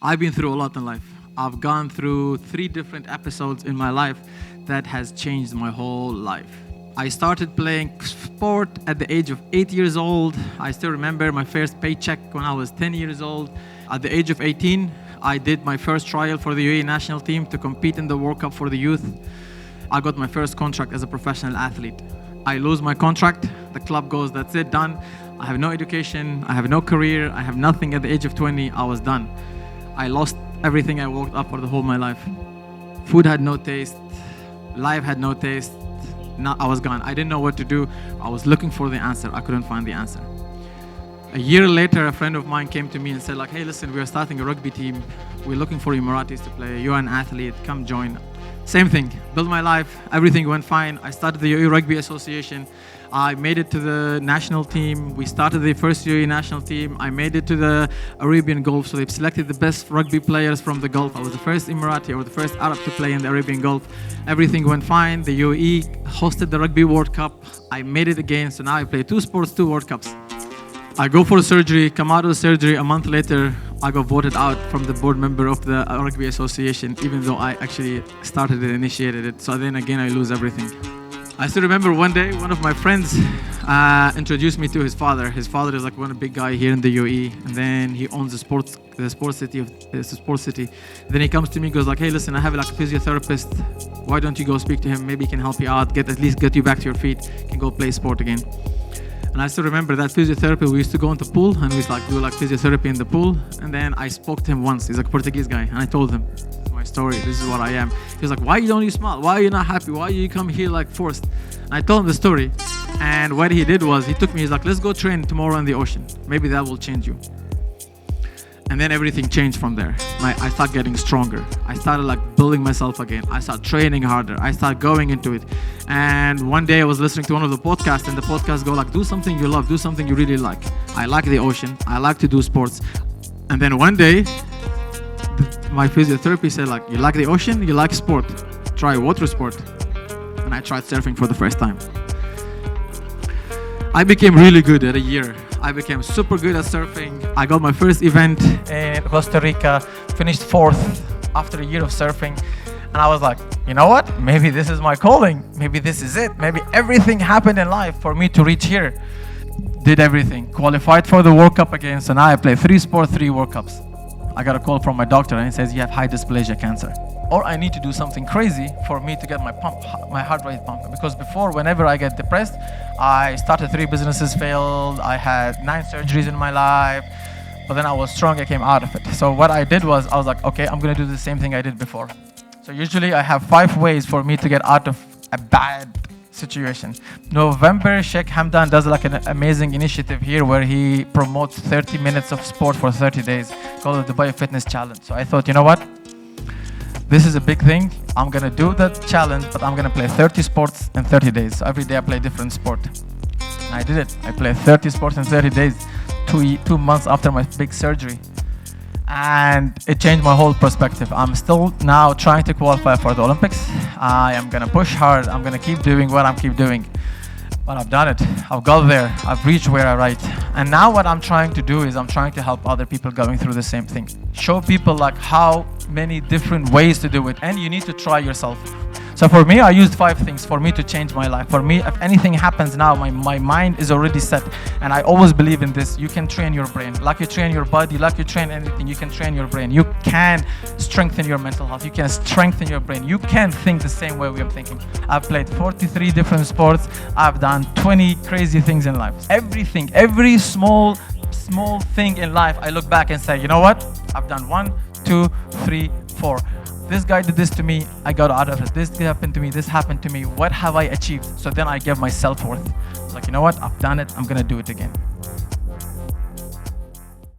I've been through a lot in life. I've gone through 3 different episodes in my life that has changed my whole life. I started playing sport at the age of 8 years old. I still remember my first paycheck when I was 10 years old. At the age of 18, I did my first trial for the UAE national team to compete in the World Cup for the youth. I got my first contract as a professional athlete. I lose my contract, the club goes, that's it, done. I have no education, I have no career, I have nothing. At the age of 20, I was done. I lost everything I worked up for the whole of my life. Food had no taste, life had no taste. I was gone. I didn't know what to do. I was looking for the answer. I couldn't find the answer. A year later, a friend of mine came to me and said, like, hey, listen, we are starting a rugby team. We're looking for Emiratis to play. You're an athlete. Come join. Same thing. Built my life. Everything went fine. I started the UAE Rugby Association. I made it to the national team. We started the first UAE national team. I made it to the Arabian Gulf. So they've selected the best rugby players from the Gulf. I was the first Emirati or the first Arab to play in the Arabian Gulf. Everything went fine. The UAE hosted the Rugby World Cup. I made it again. So now I play 2 sports, 2 World Cups. I go for surgery, come out of the surgery. A month later, I got voted out from the board member of the Rugby Association, even though I actually started it, initiated it. So then again, I lose everything. I still remember one day, one of my friends introduced me to his father. His father is like one big guy here in the UAE, and then he owns the sports city. Then he comes to me, and goes like, "Hey, listen, I have like a physiotherapist. Why don't you go speak to him? Maybe he can help you out, at least get you back to your feet, can go play sport again." And I still remember that physiotherapy. We used to go into the pool, and we used to do physiotherapy in the pool. And then I spoke to him once. He's like a Portuguese guy, and I told him, my story, this is what I am. He was like, why don't you smile? Why are you not happy? Why you come here like forced? And I told him the story, and what he did was he took me, he's like, let's go train tomorrow in the ocean. Maybe that will change you. And then everything changed from there. I started getting stronger. I started like building myself again. I started training harder. I started going into it. And one day I was listening to one of the podcasts, and the podcast go like, do something you love, do something you really like. I like the ocean. I like to do sports. And then one day, my physiotherapy said like, you like the ocean, you like sport, try water sport. And I tried surfing for the first time. I became really good at a year. I became super good at surfing. I got my first event in Costa Rica, finished 4th after a year of surfing. And I was like, you know what? Maybe this is my calling. Maybe this is it. Maybe everything happened in life for me to reach here. Did everything. Qualified for the World Cup again. So now I play 3 sports, 3 World Cups. I got a call from my doctor, and he says, you have high dysplasia cancer. Or I need to do something crazy for me to get my heart rate pumping. Because before, whenever I get depressed, I started 3 businesses, failed. I had 9 surgeries in my life. But then I was strong, I came out of it. So what I did was, I was like, okay, I'm gonna do the same thing I did before. So usually I have 5 ways for me to get out of a bad situation. November, Sheikh Hamdan does like an amazing initiative here where he promotes 30 minutes of sport for 30 days, called the Dubai Fitness Challenge. So I thought, you know what? This is a big thing. I'm gonna do that challenge, but I'm gonna play 30 sports in 30 days. So every day I play a different sport. And I did it. I played 30 sports in 30 days, 2 months after my big surgery. And it changed my whole perspective. I'm still now trying to qualify for the Olympics. I am gonna push hard. I'm gonna keep doing what I keep doing. But I've done it. I've got there. I've reached where I write. And now what I'm trying to do is I'm trying to help other people going through the same thing. Show people like how many different ways to do it. And you need to try yourself. So for me, I used 5 things for me to change my life. For me, if anything happens now, my mind is already set. And I always believe in this. You can train your brain. Like you train your body, like you train anything, you can train your brain. You can strengthen your mental health. You can strengthen your brain. You can think the same way we are thinking. I've played 43 different sports. I've done 20 crazy things in life. Everything, every small thing in life, I look back and say, you know what? I've done 1, 2, 3, 4. This guy did this to me, I got out of it. This happened to me, this happened to me. What have I achieved? So then I give my self-worth. Like, you know what? I've done it, I'm gonna do it again.